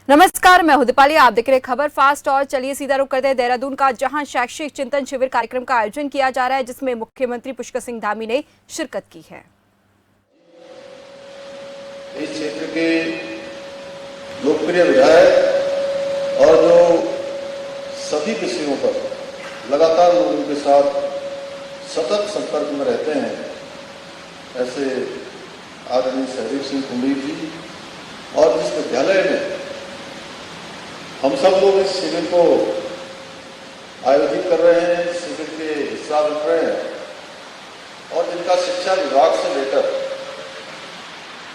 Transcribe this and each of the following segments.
नमस्कार, मैं हूं दीपाली। आप देख रहे हैं खबर फास्ट और चलिए सीधा रुख करते हैं देहरादून का, जहां शैक्षिक चिंतन शिविर कार्यक्रम का आयोजन किया जा रहा है, जिसमें मुख्यमंत्री पुष्कर सिंह धामी ने शिरकत की है। इस क्षेत्र के लोकप्रिय विधायक और जो सभी विषयों पर लगातार लोगों के साथ सतत संपर्क में रहते हैं, ऐसे आदरणीय सहदेव सिंह कुंडीर जी, और जिस विद्यालय में हम सब लोग इस शिविर को आयोजित कर रहे हैं, शिविर के हिस्सा बन रहे हैं, और जिनका शिक्षा विभाग से लेकर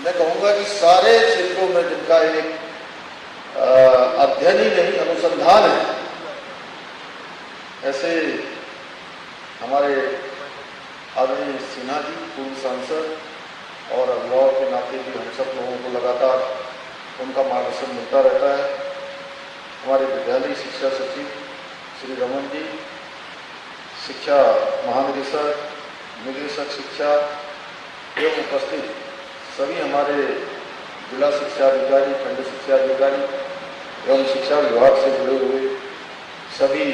मैं कहूँगा कि सारे क्षेत्रों में जिनका एक अध्ययन ही नहीं अनुसंधान है, ऐसे हमारे आदरणीय सिन्हा जी, पूर्व सांसद और अभिभावक के नाते भी हम सब लोगों को लगातार उनका मार्गदर्शन मिलता रहता है। हमारे विद्यालय शिक्षा सचिव श्री रमन जी, शिक्षा महानिदेशक, निदेशक शिक्षा एवं उपस्थित सभी हमारे जिला शिक्षा अधिकारी, खंड शिक्षा अधिकारी एवं शिक्षा विभाग से जुड़े हुए सभी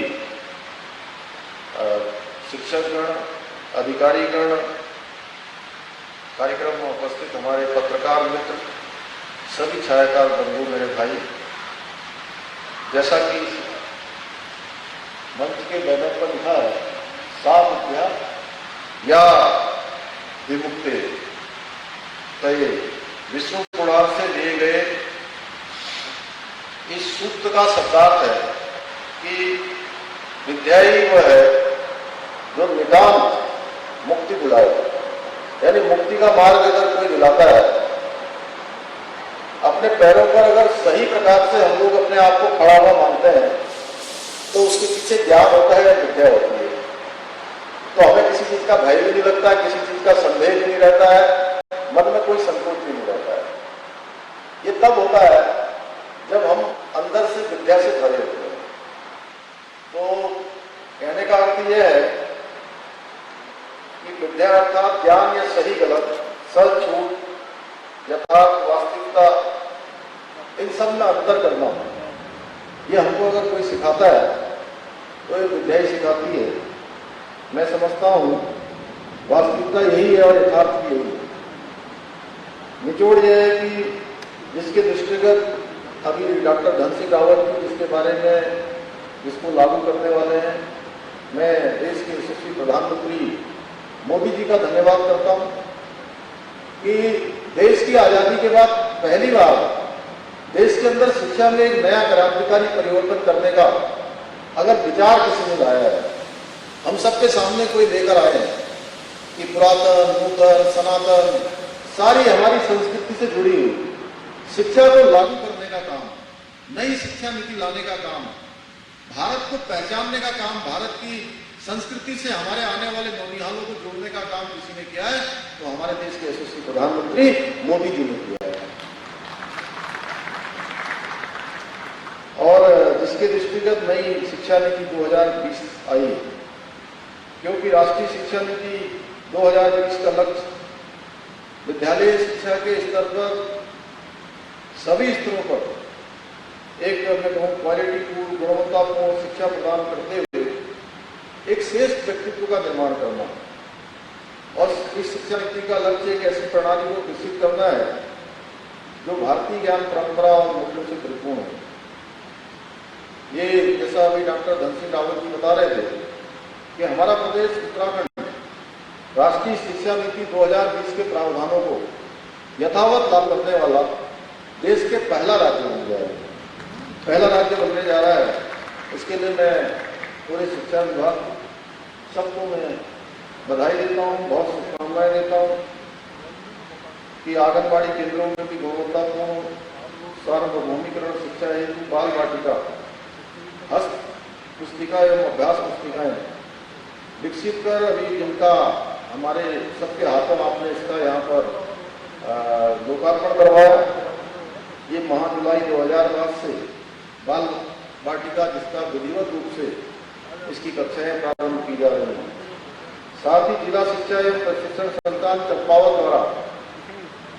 शिक्षकगण, अधिकारीगण, कार्यक्रम में उपस्थित हमारे पत्रकार मित्र, सभी छायाकार बंधु, मेरे भाई, जैसा कि मंच के बैनर पर लिखा है, सात विद्या या विमुक्ते तये विष्णु पुराण से दिए गए इस सूत्र का शब्दार्थ है कि विद्या ही वह है जो निदान मुक्ति बुलाए, यानी मुक्ति का मार्ग अगर कोई दिलाता है, अपने पैरों पर अगर सही प्रकार से हम लोग अपने आप को खड़ा हुआ मानते हैं, तो उसके पीछे ज्ञान होता है या विद्या होती है। तो हमें किसी चीज का भय भी नहीं लगता, किसी चीज का संदेह भी नहीं रहता है, मन में कोई संकोच भी नहीं रहता है। ये तब होता है जब हम अंदर से विद्या से भरे होते हैं। तो कहने का अर्थ यह है कि विद्या अर्थात ज्ञान या सही गलत, सच झूठ, यथार्थ वास्तविकता, इन सब में अंतर करना। ये हमको अगर कोई सिखाता है तो ये विद्या ही सिखाती है। मैं समझता हूँ वास्तविकता यही है और यथार्थ भी यही है। निचोड़ ये है कि जिसके दृष्टिगत अभी डॉक्टर धन सिंह रावत जी जिसके बारे में जिसको लागू करने वाले हैं, मैं देश के यशस्वी प्रधानमंत्री मोदी जी का धन्यवाद करता हूँ कि देश की आज़ादी के बाद पहली बार देश के अंदर शिक्षा में एक नया क्रांतिकारी परिवर्तन करने का अगर विचार किसी ने लाया है, हम सबके सामने कोई लेकर आए हैं कि पुरातन, नूतन, सनातन, सारी हमारी संस्कृति से जुड़ी हुई शिक्षा को लागू करने का काम, नई शिक्षा नीति लाने का काम, भारत को पहचानने का काम, भारत की संस्कृति से हमारे आने वाले नौनिहालों को जोड़ने का काम किसी ने किया है तो हमारे देश के यशस्वी प्रधानमंत्री मोदी जी ने किया है। और जिसके दृष्टिगत नई शिक्षा नीति 2020 आई, क्योंकि राष्ट्रीय शिक्षा नीति 2020 का लक्ष्य विद्यालय शिक्षा के स्तर पर सभी स्तरों पर एक मैं कहूँ क्वालिटीपूर्ण, गुणवत्तापूर्ण शिक्षा प्रदान करते हुए एक श्रेष्ठ व्यक्तित्व का निर्माण करना, और इस शिक्षा नीति का लक्ष्य एक ऐसी प्रणाली को विकसित करना है जो भारतीय ज्ञान परंपरा और मूल्यों से परिपूर्ण है। ये जैसा अभी डॉक्टर धन सिंह रावत जी बता रहे थे कि हमारा प्रदेश उत्तराखंड राष्ट्रीय शिक्षा नीति 2020 के प्रावधानों को यथावत लागू करने वाला देश के पहला राज्य बन गया है, पहला राज्य बनने जा रहा है। इसके लिए मैं पूरे शिक्षा विभाग सबको मैं बधाई देता हूँ, बहुत शुभकामनाएं देता हूँ कि आंगनबाड़ी केंद्रों में भी गुणवत्तापूर्ण सार्वभौमिकरण शिक्षा हेतु बाल वाटिका, हस्त पुस्तिका एवं अभ्यास पुस्तिकाएं विकसित कर अभी जिनका हमारे सबके हाथों आपने इसका यहाँ पर लोकार्पण करवाया। ये माह जुलाई 2010 से बाल वाटिका जिसका विधिवत रूप से इसकी कक्षाएं प्रारंभ की जा रही हैं। साथ ही जिला शिक्षा एवं प्रशिक्षण संस्थान चंपावत द्वारा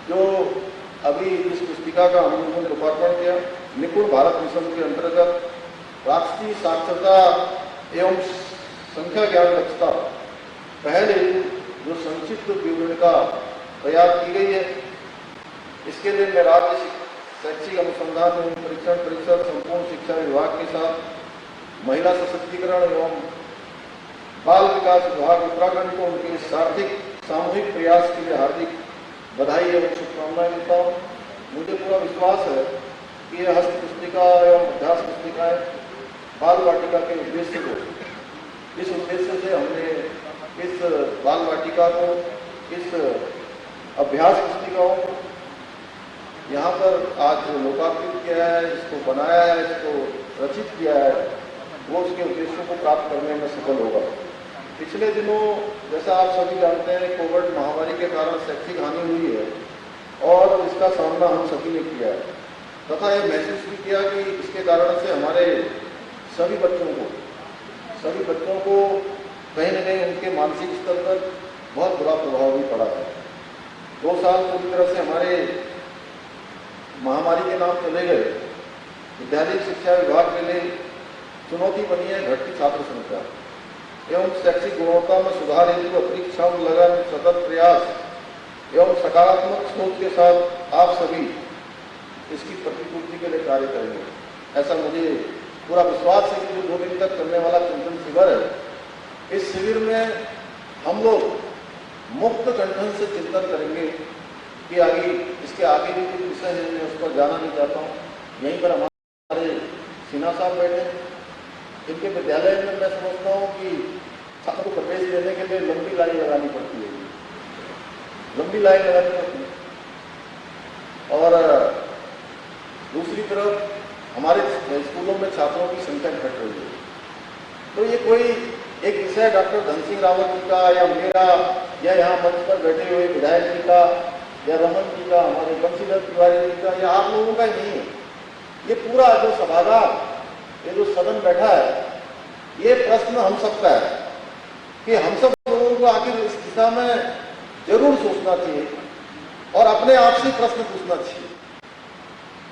जो अभी इस पुस्तिका का हम लोगों ने लोकार्पण किया। निपुण भारत मिशन के अंतर्गत राष्ट्रीय साक्षरता एवं संख्या ज्ञान दक्षता पहल हेतु जो संक्षिप्त विवरणिका तैयार की गई है, इसके लिए मैं राज्य शैक्षिक अनुसंधान एवं परीक्षण परिषद, संपूर्ण शिक्षा विभाग के साथ महिला सशक्तिकरण एवं बाल विकास विभाग उत्तराखंड को उनके सार्थक सामूहिक प्रयास के लिए हार्दिक बधाई एवं शुभकामनाएं देता हूँ। मुझे पूरा विश्वास है कि यह हस्त पुस्तिका एवं अभ्यास पुस्तिकाएं बाल वाटिका के उद्देश्य को, इस उद्देश्य से हमने इस बाल वाटिका को, इस अभ्यास पुस्तिकाओं को यहाँ पर आज लोकार्पित किया है, इसको बनाया है, इसको रचित किया है, वो उसके उद्देश्यों को प्राप्त करने में सफल होगा। पिछले दिनों जैसा आप सभी जानते हैं, कोविड महामारी के कारण शैक्षिक हानि हुई है और इसका सामना हम सभी ने किया है तथा ये महसूस भी किया कि इसके कारण से हमारे सभी बच्चों को कहीं न कहीं उनके मानसिक स्तर पर बहुत बुरा प्रभाव भी पड़ा है। 2 साल पूरी तरह से हमारे महामारी के नाम चले गए। विद्यालय शिक्षा विभाग के लिए चुनौती बनी है घटती छात्र संख्या एवं शैक्षिक गुणवत्ता में सुधार हेतु अतिरिक्त श्रम, लगन, सतत प्रयास एवं सकारात्मक सोच के साथ आप सभी इसकी प्रतिपूर्ति के लिए कार्य करेंगे। ऐसा मुझे पूरा विश्वास है कि जो 2 दिन तक चलने वाला चिंतन शिविर है, इस शिविर में हम लोग मुक्त कंठन से चिंतन करेंगे कि आगे इसके आगे भी कुछ विषय है, मैं उस पर जाना नहीं चाहता हूँ। यहीं पर हमारे सिन्हा साहब बैठे, इनके विद्यालय में मैं समझता हूँ कि छात्र को प्रवेश देने के लिए लंबी लाइन लगानी पड़ती है, लंबी लाइन लगानी पड़ती है। और दूसरी तरफ हमारे स्कूलों में छात्रों की संख्या घट रही है। तो ये कोई एक विषय डॉक्टर धन सिंह रावत जी का या मेरा या यहाँ मंच पर बैठे हुए विधायक जी का या रमन जी का, हमारे बंशीधर तिवारी जी का या आप लोगों का ही नहीं है। ये पूरा जो सभागार, ये जो सदन बैठा है, ये प्रश्न हम सबका है कि हम सब लोगों को आखिर इस दिशा में जरूर सोचना चाहिए और अपने आप से प्रश्न पूछना चाहिए,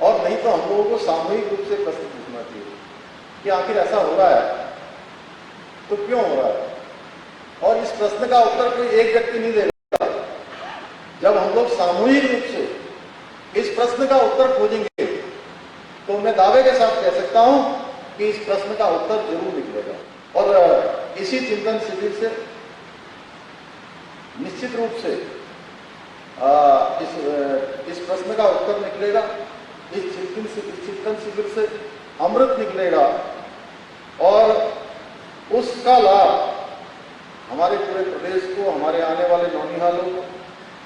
और नहीं तो हम लोगों को सामूहिक रूप से प्रश्न पूछना चाहिए कि आखिर ऐसा हो रहा है तो क्यों हो रहा है। और इस प्रश्न का उत्तर कोई एक व्यक्ति नहीं देगा। जब हम लोग सामूहिक रूप से इस प्रश्न का उत्तर खोजेंगे तो मैं दावे के साथ कह सकता हूं कि इस प्रश्न का उत्तर जरूर निकलेगा। और इसी चिंतन शिविर से निश्चित रूप से इस प्रश्न का उत्तर निकलेगा। इस चिंतन शिविर से अमृत निकलेगा और उसका लाभ हमारे पूरे प्रदेश को, हमारे आने वाले नौनिहालों को,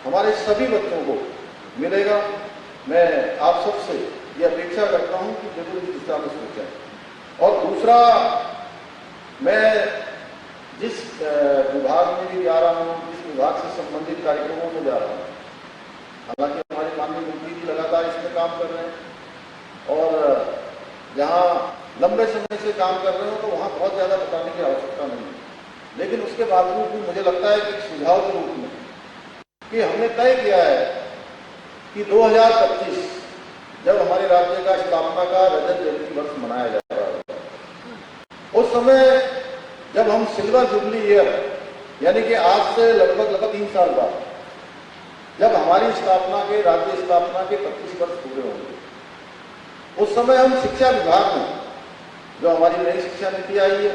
हमारे सभी बच्चों को मिलेगा। मैं आप सबसे ये अपेक्षा करता हूं कि जरूर इस दिशा में सोचें। और दूसरा, मैं जिस विभाग में भी जा रहा हूं, जिस विभाग से संबंधित कार्यक्रमों में जा रहा हूं, हालांकि हमारे माननीय मंत्री जी लगातार इसमें काम कर रहे हैं और जहां लंबे समय से काम कर रहे हो तो वहां बहुत ज्यादा बताने की आवश्यकता नहीं है, लेकिन उसके बावजूद भी मुझे लगता है कि सुझाव के रूप में कि हमने तय किया है कि 2025 जब हमारे राज्य का स्थापना का रजत जयंती वर्ष मनाया जा रहा है, उस समय जब हम सिल्वर जुबली ईयर यानी कि आज से लगभग 3 साल बाद जब हमारी स्थापना के, राज्य स्थापना के 25 वर्ष पूरे होंगे, उस समय हम शिक्षा विभाग में जो हमारी नई शिक्षा नीति आई है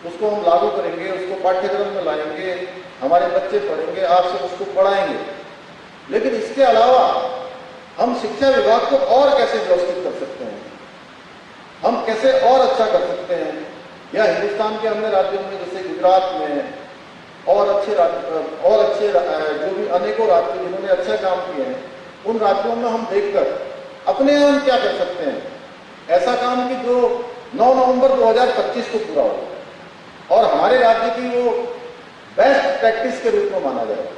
उसको हम लागू करेंगे, उसको पाठ्यक्रम में लाएंगे, हमारे बच्चे पढ़ेंगे, आप सब उसको पढ़ाएंगे। लेकिन इसके अलावा हम शिक्षा विभाग को और कैसे व्यवस्थित कर सकते हैं, हम कैसे और अच्छा कर सकते हैं, या हिंदुस्तान के अन्य राज्यों में जैसे गुजरात में और अच्छे जो भी अनेकों राज्य जिन्होंने अच्छा काम किए हैं, उन राज्यों में हम देखकर अपने यहाँ हम क्या कर सकते हैं, ऐसा काम कि जो 9 नवंबर 2025 को पूरा हो और हमारे राज्य की वो बेस्ट प्रैक्टिस के रूप में माना जाए।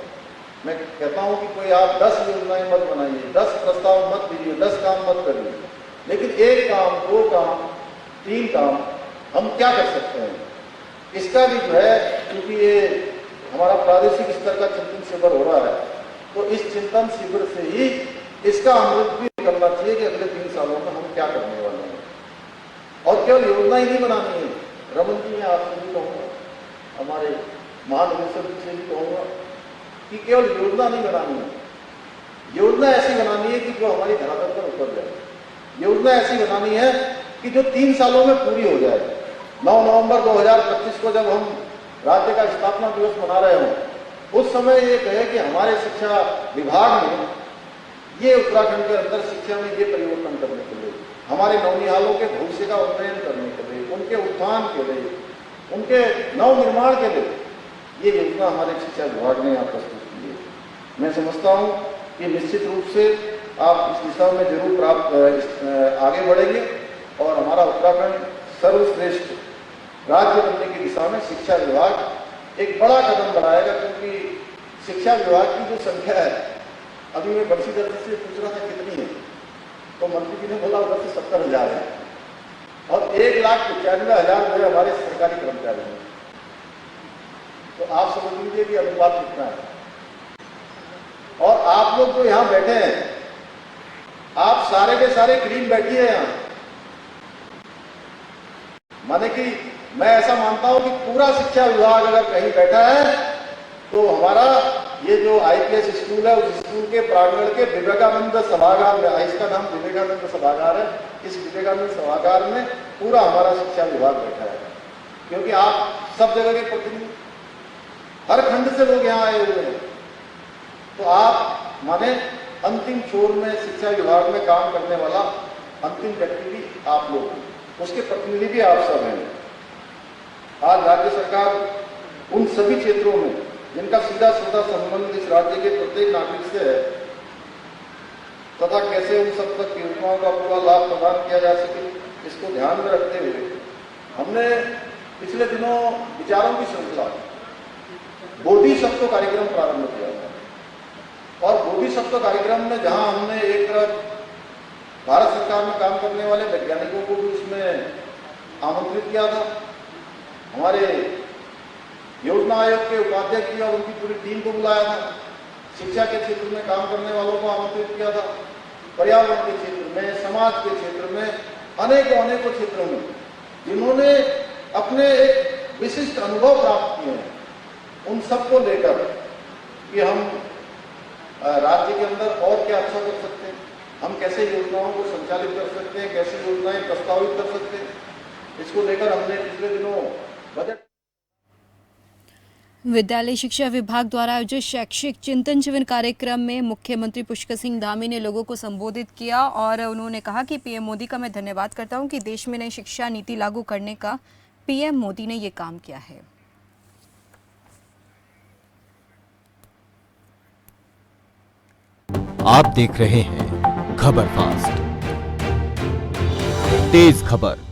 मैं कहता हूं कि कोई आप 10 योजनाएं मत बनाइए, 10 प्रस्ताव मत दीजिए, 10 काम मत करिए, लेकिन 1 काम, 2 काम, 3 काम हम क्या कर सकते हैं, इसका भी जो है, क्योंकि ये हमारा प्रादेशिक स्तर का चिंतन शिविर हो रहा है, तो इस चिंतन शिविर से ही इसका अमृत भी करना चाहिए कि अगले 3 सालों में हम क्या करने वाले हैं। और केवल योजना ही नहीं बनानी है। रमन जी, मैं आपसे भी कहूँगा, हमारे महानिदेशक जी से भी कहूँगा कि केवल योजना नहीं बनानी है, योजना ऐसी बनानी है कि जो हमारी धरातल पर उतर जाए। योजना ऐसी बनानी है कि जो 3 सालों में पूरी हो जाए। 9 नवंबर 2025 को जब हम राज्य का स्थापना दिवस मना रहे हों, उस समय ये कहे कि हमारे शिक्षा विभाग ने ये उत्तराखंड के अंदर शिक्षा में ये परिवर्तन करने के लिए, हमारे नवनिहालों के भविष्य का उन्नयन करने के लिए, उनके उत्थान के लिए, उनके नव निर्माण के लिए ये योजना हमारे शिक्षा विभाग ने यहाँ प्रस्तुत की है। मैं समझता हूँ कि निश्चित रूप से आप इस दिशा में जरूर आगे बढ़ेंगे और हमारा उत्तराखंड सर्वश्रेष्ठ राज्य बनने की दिशा में शिक्षा विभाग एक बड़ा कदम बढ़ाएगा, क्योंकि शिक्षा विभाग की जो संख्या है, अभी मैं बड़ी दर्ज से पूछ रहा था कितनी है, तो मंत्री जी ने बोला उधर से 70,000 है और 1,95,000 जो है हमारे सरकारी कर्मचारी हैं। तो आप समझ लीजिए कि अनुपात कितना है। और आप लोग जो यहाँ बैठे हैं, आप सारे के सारे क्लीन बैठिए यहाँ। माने कि मैं ऐसा मानता हूं कि पूरा शिक्षा विभाग अगर कहीं बैठा है तो हमारा ये जो IPS स्कूल है, उस स्कूल के प्रांगण के विवेकानंद सभागार में, इसका नाम विवेकानंद सभागार है, इस विवेकानंद सभागार में पूरा हमारा शिक्षा विभाग बैठा है। क्योंकि आप सब जगह के प्रतिनिधि, हर खंड से लोग यहाँ आए हुए हैं, तो आप माने अंतिम छोर में शिक्षा विभाग में काम करने वाला अंतिम व्यक्ति भी आप लोग हैं, उसके प्रतिनिधि भी आप सब हैं। आज राज्य सरकार उन सभी क्षेत्रों में जिनका सीधा सीधा संबंध इस राज्य के प्रत्येक नागरिक से है तथा कैसे उन सब तक योजनाओं का पूरा लाभ प्रदान किया जा सके, इसको ध्यान में रखते हुए हमने पिछले दिनों विचारों की श्रृंखला बोधिसत्व कार्यक्रम प्रारंभ किया था। और बोधिसत्व कार्यक्रम में जहां हमने एक तरफ भारत सरकार में काम करने वाले वैज्ञानिकों को भी उसमें आमंत्रित किया था, हमारे योजना आयोग के उपाध्यक्ष जी और उनकी पूरी टीम को बुलाया था, शिक्षा के क्षेत्र में काम करने वालों को आमंत्रित किया था, पर्यावरण के क्षेत्र में, समाज के क्षेत्र में, अनेकों क्षेत्रों में जिन्होंने अपने एक विशिष्ट अनुभव प्राप्त किए हैं, उन सबको लेकर कि हम राज्य के अंदर और क्या अच्छा कर सकते हैं, हम कैसे योजनाओं को संचालित कर सकते हैं, कैसे योजनाएं प्रस्तावित कर सकते हैं, इसको लेकर हमने पिछले दिनों बजट। विद्यालय शिक्षा विभाग द्वारा आयोजित शैक्षिक चिंतन शिविर कार्यक्रम में मुख्यमंत्री पुष्कर सिंह धामी ने लोगों को संबोधित किया और उन्होंने कहा कि पीएम मोदी का मैं धन्यवाद करता हूं कि देश में नई शिक्षा नीति लागू करने का पीएम मोदी ने ये काम किया है। आप देख रहे हैं खबर फास्ट, तेज खबर।